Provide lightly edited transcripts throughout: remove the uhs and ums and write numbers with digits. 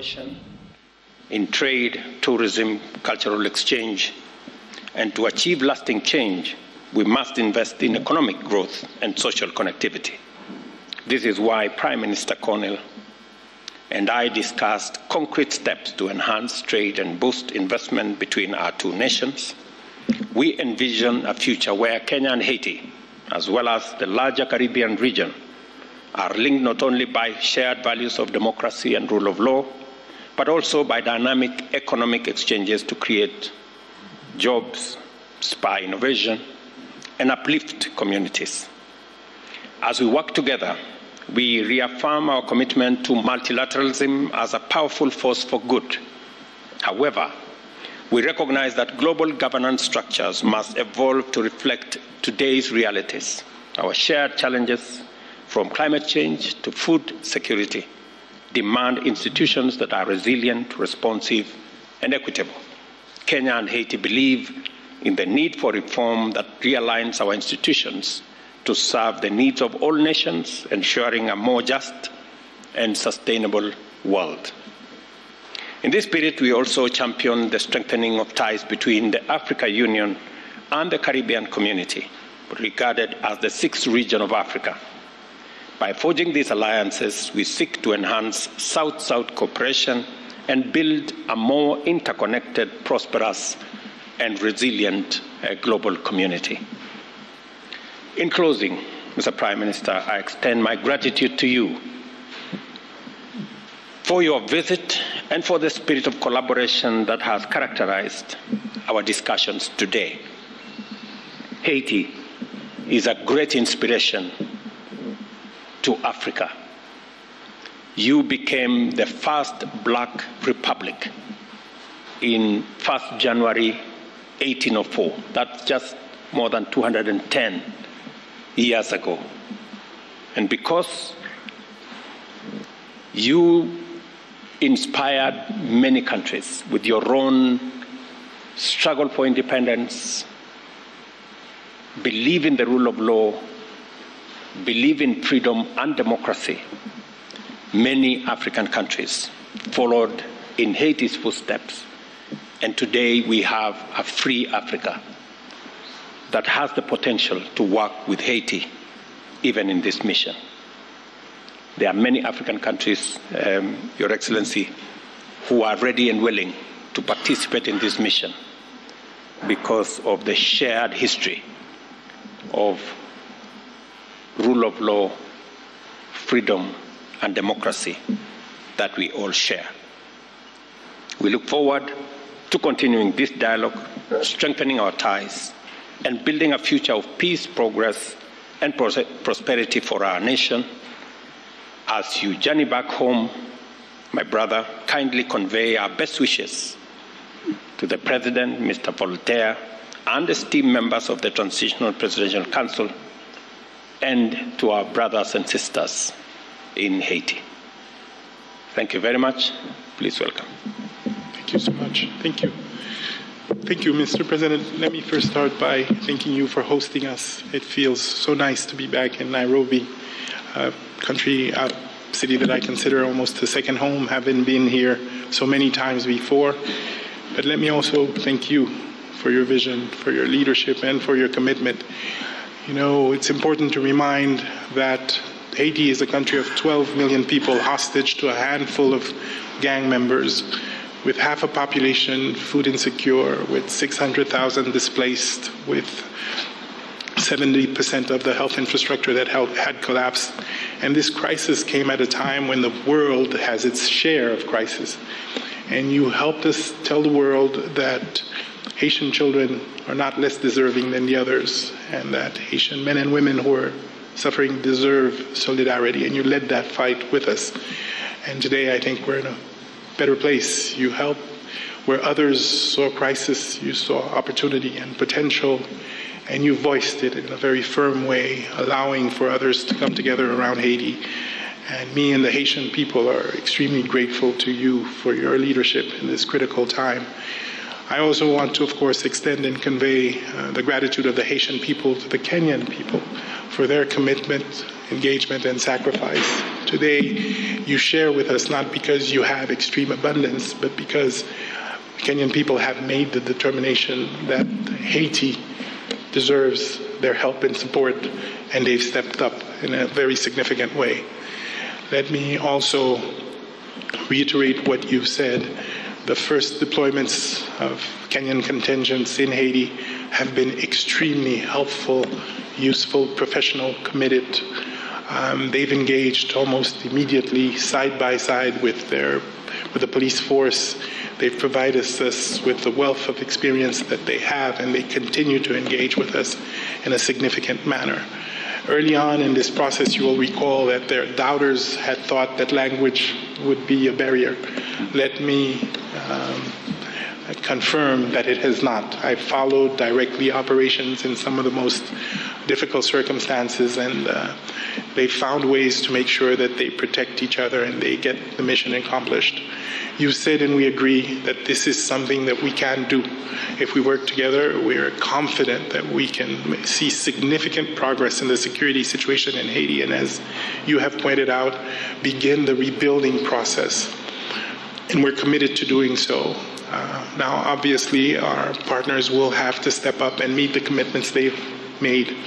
collaboration in trade, tourism, cultural exchange, and to achieve lasting change, we must invest in economic growth and social connectivity. This is why Prime Minister Conille and I discussed concrete steps to enhance trade and boost investment between our two nations. We envision a future where Kenya and Haiti, as well as the larger Caribbean region, are linked not only by shared values of democracy and rule of law, but also by dynamic economic exchanges to create jobs, spur innovation, and uplift communities. As we work together, we reaffirm our commitment to multilateralism as a powerful force for good. However, we recognize that global governance structures must evolve to reflect today's realities. Our shared challenges, from climate change to food security, demand institutions that are resilient, responsive, and equitable. Kenya and Haiti believe in the need for reform that realigns our institutions to serve the needs of all nations, ensuring a more just and sustainable world. In this spirit, we also champion the strengthening of ties between the Africa Union and the Caribbean community, regarded as the sixth region of Africa. By forging these alliances, we seek to enhance South-South cooperation and build a more interconnected, prosperous, and resilient global community. In closing, Mr. Prime Minister, I extend my gratitude to you for your visit and for the spirit of collaboration that has characterized our discussions today. Haiti is a great inspiration to Africa. You became the first Black republic in 1st January 1804. That's just more than 210 years ago. And because you inspired many countries with your own struggle for independence, believe in the rule of law, believe in freedom and democracy, many African countries followed in Haiti's footsteps. And today we have a free Africa that has the potential to work with Haiti, even in this mission. There are many African countries, Your Excellency, who are ready and willing to participate in this mission because of the shared history of rule of law, freedom, and democracy that we all share. We look forward to continuing this dialogue, strengthening our ties, and building a future of peace, progress, and prosperity for our nation. As you journey back home, my brother, kindly convey our best wishes to the President, Mr. Voltaire, and esteemed members of the Transitional Presidential Council, and to our brothers and sisters in Haiti. Thank you very much. Please welcome. Thank you so much. Thank you. Thank you, Mr. President. Let me first start by thanking you for hosting us. It feels so nice to be back in Nairobi, a city that I consider almost a second home, having been here so many times before. But let me also thank you for your vision, for your leadership, and for your commitment. You know, it's important to remind that Haiti is a country of 12 million people hostage to a handful of gang members, with half a population food insecure, with 600,000 displaced, with 70% of the health infrastructure that had collapsed. And this crisis came at a time when the world has its share of crisis. And you helped us tell the world that Haitian children are not less deserving than the others, and that Haitian men and women who are suffering deserve solidarity, and you led that fight with us. And today I think we're in a better place. You helped where others saw crisis, you saw opportunity and potential, and you voiced it in a very firm way, allowing for others to come together around Haiti. And me and the Haitian people are extremely grateful to you for your leadership in this critical time. I also want to, of course, extend and convey the gratitude of the Haitian people to the Kenyan people for their commitment, engagement, and sacrifice. Today, you share with us not because you have extreme abundance, but because Kenyan people have made the determination that Haiti deserves their help and support, and they've stepped up in a very significant way. Let me also reiterate what you've said. The first deployments of Kenyan contingents in Haiti have been extremely helpful, useful, professional, committed. They've engaged almost immediately, side by side with the police force. They've provided us with the wealth of experience that they have, and they continue to engage with us in a significant manner. Early on in this process, you will recall that their doubters had thought that language would be a barrier. Let me confirm that it has not. I've followed directly operations in some of the most difficult circumstances, and they found ways to make sure that they protect each other and they get the mission accomplished. You said, and we agree, that this is something that we can do. If we work together, we are confident that we can see significant progress in the security situation in Haiti, and as you have pointed out, begin the rebuilding process. And we're committed to doing so. Now, obviously, our partners will have to step up and meet the commitments they've made,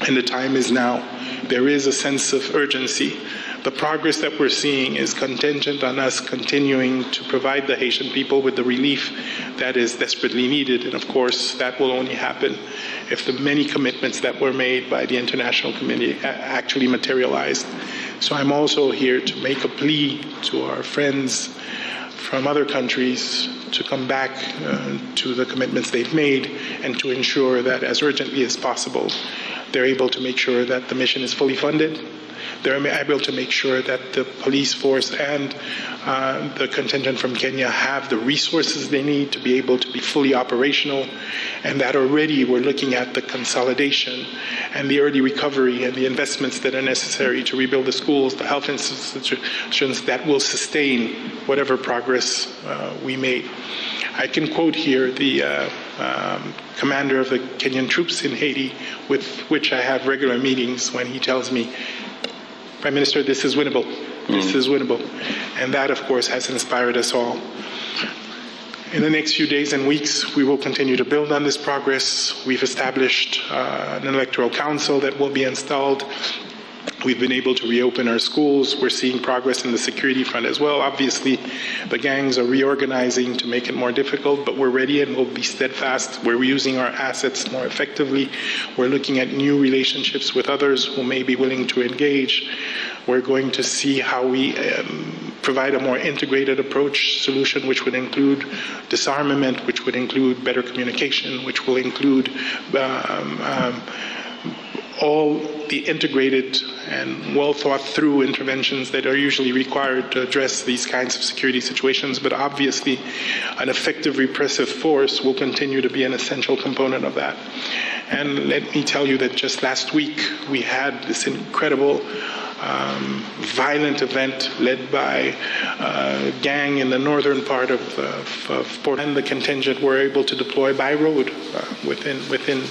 and the time is now. There is a sense of urgency. The progress that we're seeing is contingent on us continuing to provide the Haitian people with the relief that is desperately needed. And of course, that will only happen if the many commitments that were made by the international community actually materialized. So I'm also here to make a plea to our friends from other countries to come back to the commitments they've made and to ensure that as urgently as possible, they're able to make sure that the mission is fully funded. They're able to make sure that the police force and the contingent from Kenya have the resources they need to be able to be fully operational, and that already we're looking at the consolidation and the early recovery and the investments that are necessary to rebuild the schools, the health institutions that will sustain whatever progress we made. I can quote here the commander of the Kenyan troops in Haiti, with which I have regular meetings, when he tells me, Prime Minister, this is winnable. This is winnable. And that, of course, has inspired us all. In the next few days and weeks, we will continue to build on this progress. We've established an electoral council that will be installed. We've been able to reopen our schools. We're seeing progress in the security front as well. Obviously, the gangs are reorganizing to make it more difficult, but we're ready and we'll be steadfast. We're using our assets more effectively. We're looking at new relationships with others who may be willing to engage. We're going to see how we provide a more integrated approach solution, which would include disarmament, which would include better communication, which will include all the integrated and well thought through interventions that are usually required to address these kinds of security situations. But obviously, an effective repressive force will continue to be an essential component of that. And let me tell you that just last week, we had this incredible violent event led by a gang in the northern part of Portland. And the contingent were able to deploy by road within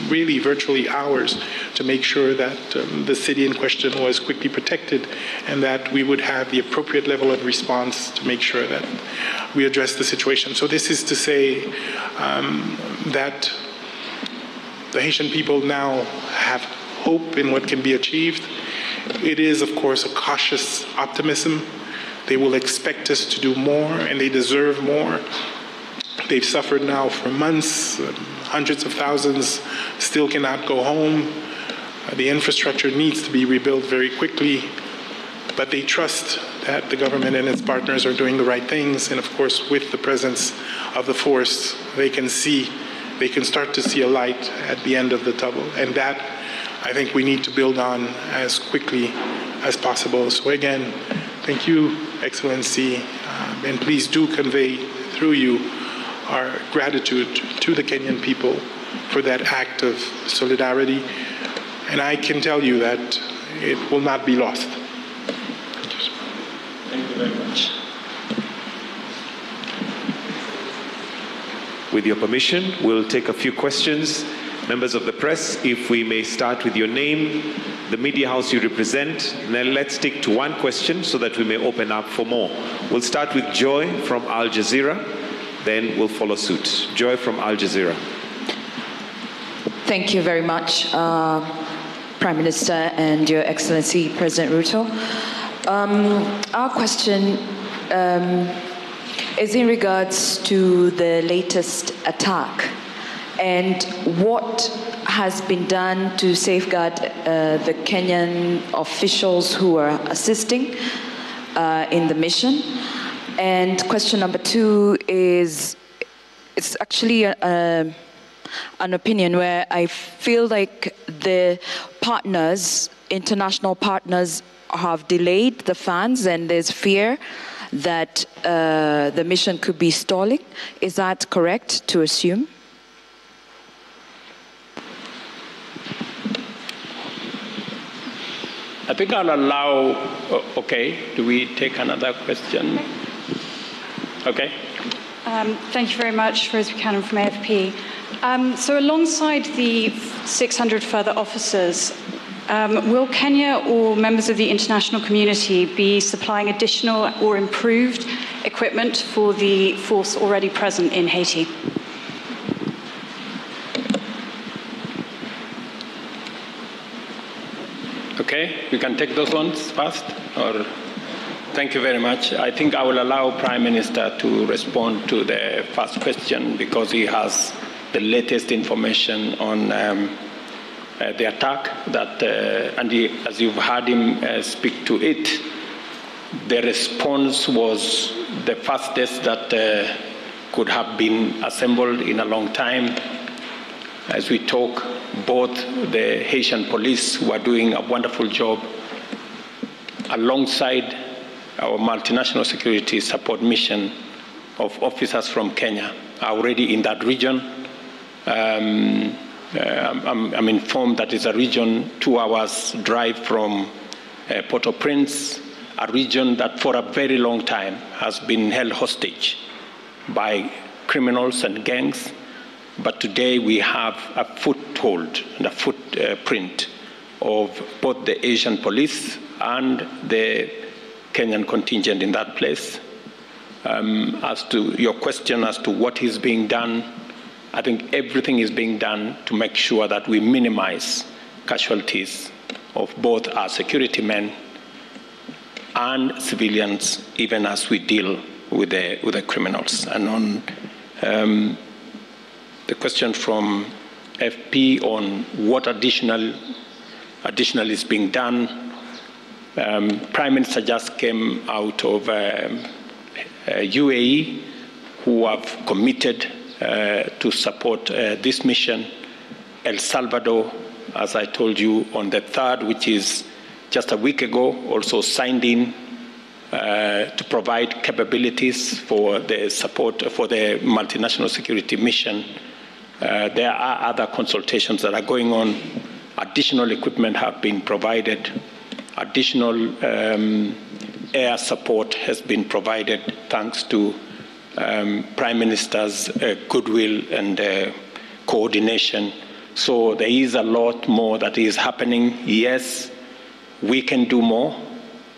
really virtually hours to make sure that the city in question was quickly protected and that we would have the appropriate level of response to make sure that we address the situation. So this is to say that the Haitian people now have hope in what can be achieved. It is, of course, a cautious optimism. They will expect us to do more, and they deserve more. They've suffered now for months. Hundreds of thousands still cannot go home. The infrastructure needs to be rebuilt very quickly, but they trust that the government and its partners are doing the right things. And of course, with the presence of the force, they can start to see a light at the end of the tunnel. And that, I think, we need to build on as quickly as possible. So again, thank you, Excellency, and please do convey through you our gratitude to the Kenyan people for that act of solidarity. And I can tell you that it will not be lost. Thank you, sir. Thank you very much. With your permission, we'll take a few questions. Members of the press, if we may start with your name, the media house you represent, and then let's stick to one question so that we may open up for more. We'll start with Joy from Al Jazeera, then we'll follow suit. Joy from Al Jazeera. Thank you very much, Prime Minister and Your Excellency President Ruto. Our question is in regards to the latest attack and what has been done to safeguard the Kenyan officials who are assisting in the mission. And question number two is, it's actually an opinion where I feel like the partners, international partners, have delayed the funds and there's fear that the mission could be stalling. Is that correct to assume? I think I'll allow, okay, do we take another question? Okay. Thank you very much, Rose Buchanan from AFP. So alongside the 600 further officers, will Kenya or members of the international community be supplying additional or improved equipment for the force already present in Haiti? Okay, we can take those ones first, or thank you very much. I think I will allow Prime Minister to respond to the first question because he has the latest information on the attack that, and as you've heard him speak to it, the response was the fastest that could have been assembled in a long time. As we talk, both the Haitian police, who are doing a wonderful job, alongside our multinational security support mission of officers from Kenya, are already in that region. I'm informed that it's a region 2 hours drive from Port-au-Prince, a region that for a very long time has been held hostage by criminals and gangs. But today we have a foothold and a footprint of both the Asian police and the Kenyan contingent in that place. As to your question as to what is being done, I think everything is being done to make sure that we minimize casualties of both our security men and civilians, even as we deal with the criminals. And on the question from FP on what additional is being done, Prime Minister just came out of UAE, who have committed to support this mission. El Salvador, as I told you, on the 3rd, which is just a week ago, also signed in to provide capabilities for the support for the multinational security mission. There are other consultations that are going on. Additional equipment have been provided. Additional air support has been provided thanks to Prime Minister's goodwill and coordination. So there is a lot more that is happening. Yes, we can do more,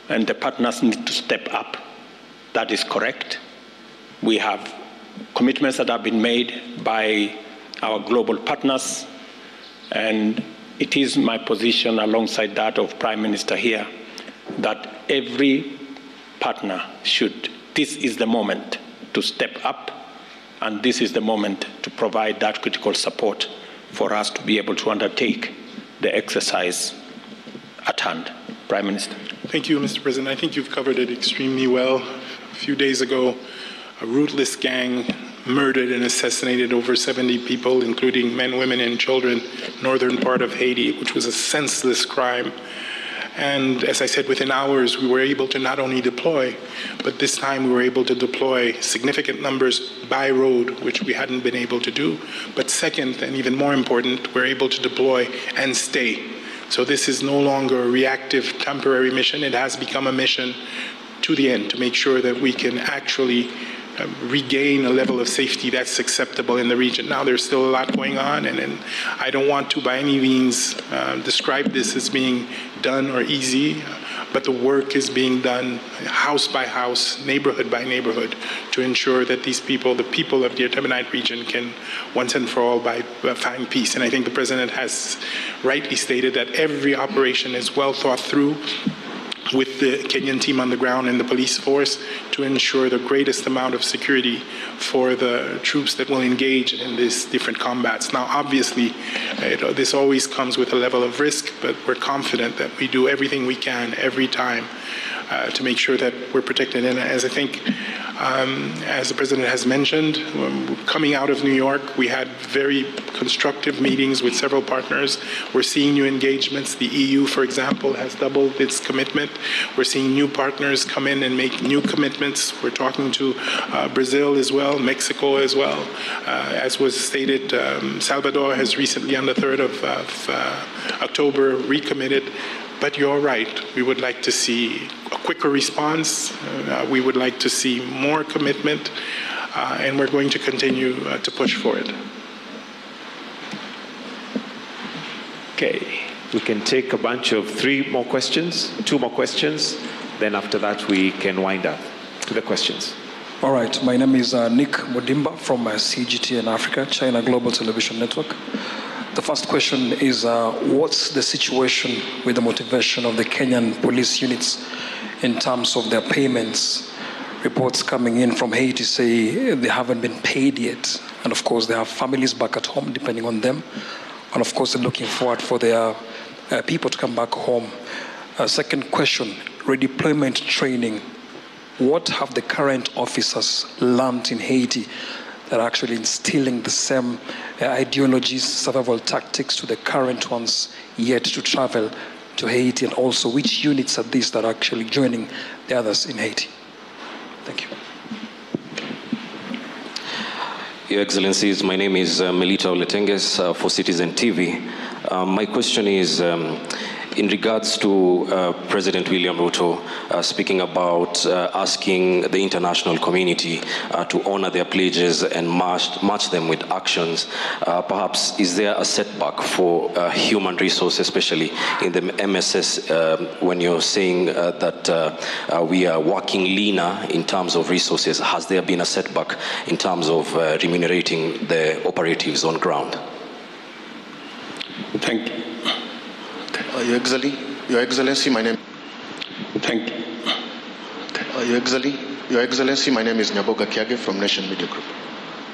and the partners need to step up. That is correct. We have commitments that have been made by our global partners, and it is my position, alongside that of Prime Minister here, that every partner should, this is the moment to step up, and this is the moment to provide that critical support for us to be able to undertake the exercise at hand. Prime Minister. Thank you, Mr. President. I think you've covered it extremely well. A few days ago, a ruthless gang murdered and assassinated over 70 people, including men, women, and children, northern part of Haiti, which was a senseless crime. And as I said, within hours, we were able to not only deploy, but this time we were able to deploy significant numbers by road, which we hadn't been able to do. But second, and even more important, we're able to deploy and stay. So this is no longer a reactive, temporary mission. It has become a mission to the end, to make sure that we can actually regain a level of safety that's acceptable in the region. Now, there's still a lot going on, and I don't want to by any means describe this as being done or easy, but the work is being done house by house, neighborhood by neighborhood, to ensure that these people, the people of the Artemonite region, can once and for all find peace. And I think the President has rightly stated that every operation is well thought through with the Kenyan team on the ground and the police force to ensure the greatest amount of security for the troops that will engage in these different combats. Now, obviously, this always comes with a level of risk, but we're confident that we do everything we can every time to make sure that we're protected. And as I think, as the President has mentioned, coming out of New York, we had very constructive meetings with several partners. We're seeing new engagements. The EU, for example, has doubled its commitment. We're seeing new partners come in and make new commitments. We're talking to Brazil as well, Mexico as well. As was stated, Salvador has recently, on the 3rd of October, recommitted. But you're right, we would like to see a quicker response. We would like to see more commitment, and we're going to continue to push for it. Okay, we can take a bunch of 2 more questions, then after that we can wind up to the questions. All right, my name is Nick Modimba from CGT in Africa, China Global Television Network. The first question is, what's the situation with the motivation of the Kenyan police units in terms of their payments? Reports coming in from Haiti say they haven't been paid yet. And of course, they have families back at home, depending on them. And of course, they're looking forward for their people to come back home. Second question, redeployment training. What have the current officers learned in Haiti that are actually instilling the same ideologies, survival tactics to the current ones yet to travel to Haiti? And also, which units are these that are actually joining the others in Haiti? Thank you. Your Excellencies, my name is Melita Oletenges for Citizen TV. My question is, in regards to President William Ruto speaking about asking the international community to honor their pledges and match them with actions, perhaps is there a setback for human resources, especially in the MSS, when you're saying that we are working leaner in terms of resources? Has there been a setback in terms of remunerating the operatives on ground? Thank you. Your Excellency, my name. Thank you. Your Excellency, my name is Nyaboga Kiage from Nation Media Group.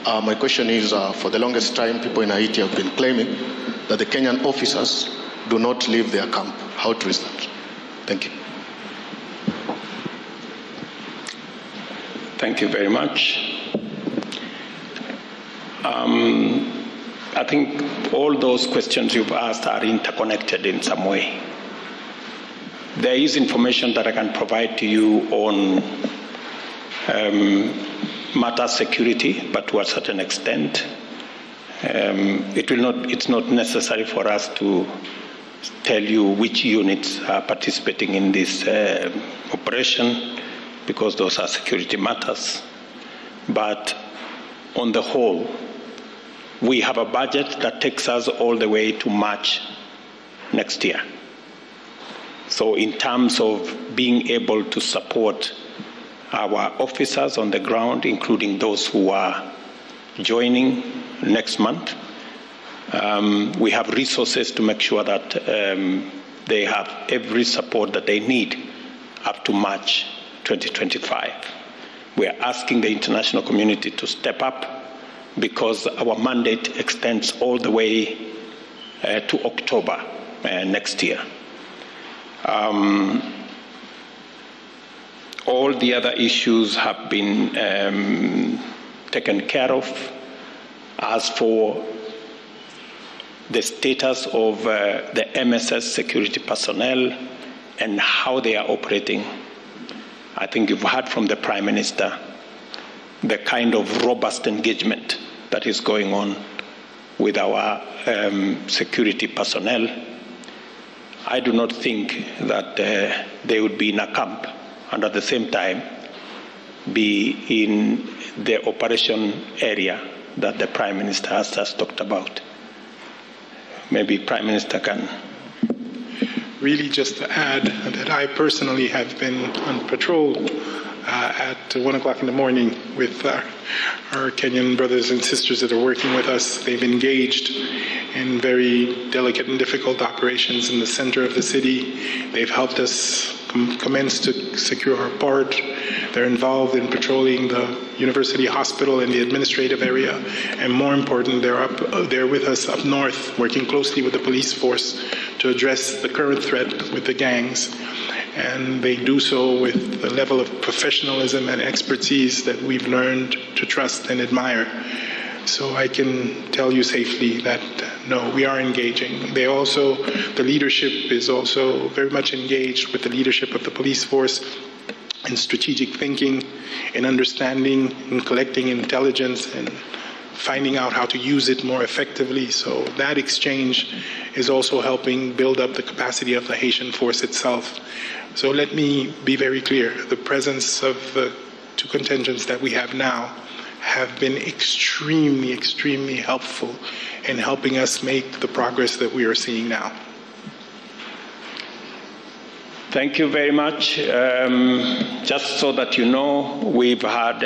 My question is, for the longest time, people in Haiti have been claiming that the Kenyan officers do not leave their camp. How true is that? Thank you. Thank you very much. I think all those questions you've asked are interconnected in some way. There is information that I can provide to you on matter security, but to a certain extent. It's not necessary for us to tell you which units are participating in this operation, because those are security matters. But on the whole, we have a budget that takes us all the way to March next year. So in terms of being able to support our officers on the ground, including those who are joining next month, we have resources to make sure that they have every support that they need up to March 2025. We are asking the international community to step up, because our mandate extends all the way to October next year. All the other issues have been taken care of. As for the status of the MSS security personnel and how they are operating, I think you've heard from the Prime Minister the kind of robust engagement that is going on with our security personnel. I do not think that they would be in a camp, and at the same time, be in the operation area that the Prime Minister has just talked about. Maybe Prime Minister can. Really, just to add that I personally have been on patrol at 1 o'clock in the morning with our Kenyan brothers and sisters that are working with us. They've engaged in very delicate and difficult operations in the center of the city. They've helped us commence to secure our port. They're involved in patrolling the university hospital and the administrative area. And more important, they're with us up north, working closely with the police force to address the current threat with the gangs. And they do so with the level of professionalism and expertise that we've learned to trust and admire. So I can tell you safely that, no, we are engaging. The leadership is also very much engaged with the leadership of the police force in strategic thinking, in understanding, in collecting intelligence, and finding out how to use it more effectively. So that exchange is also helping build up the capacity of the Haitian force itself. So let me be very clear. The presence of the two contingents that we have now have been extremely, extremely helpful in helping us make the progress that we are seeing now. Thank you very much. Just so that you know, we've had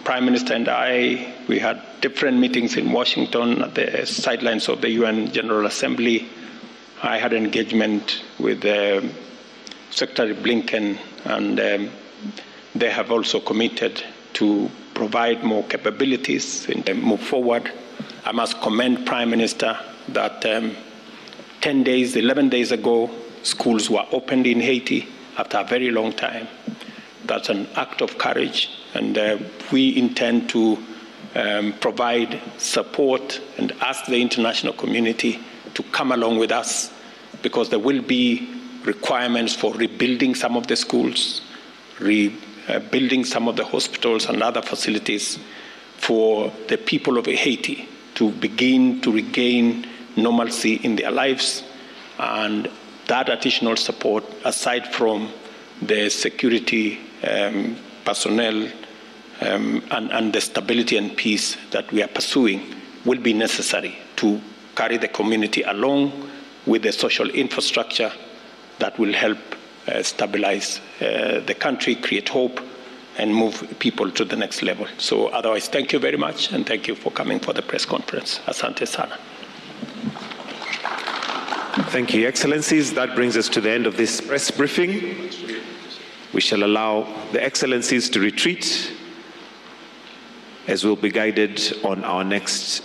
Prime Minister and we had different meetings in Washington at the sidelines of the UN General Assembly. I had engagement with Secretary Blinken, and they have also committed to provide more capabilities and move forward. I must commend Prime Minister that 11 days ago, schools were opened in Haiti after a very long time. That's an act of courage, and we intend to provide support and ask the international community to come along with us, because there will be requirements for rebuilding some of the schools, rebuilding some of the hospitals and other facilities for the people of Haiti to begin to regain normalcy in their lives. And that additional support, aside from the security personnel and the stability and peace that we are pursuing, will be necessary to carry the community along with the social infrastructure that will help stabilize the country, create hope, and move people to the next level. So otherwise, thank you very much, and thank you for coming for the press conference. Asante sana. Thank you, Your Excellencies. That brings us to the end of this press briefing. We shall allow the Excellencies to retreat as we'll be guided on our next.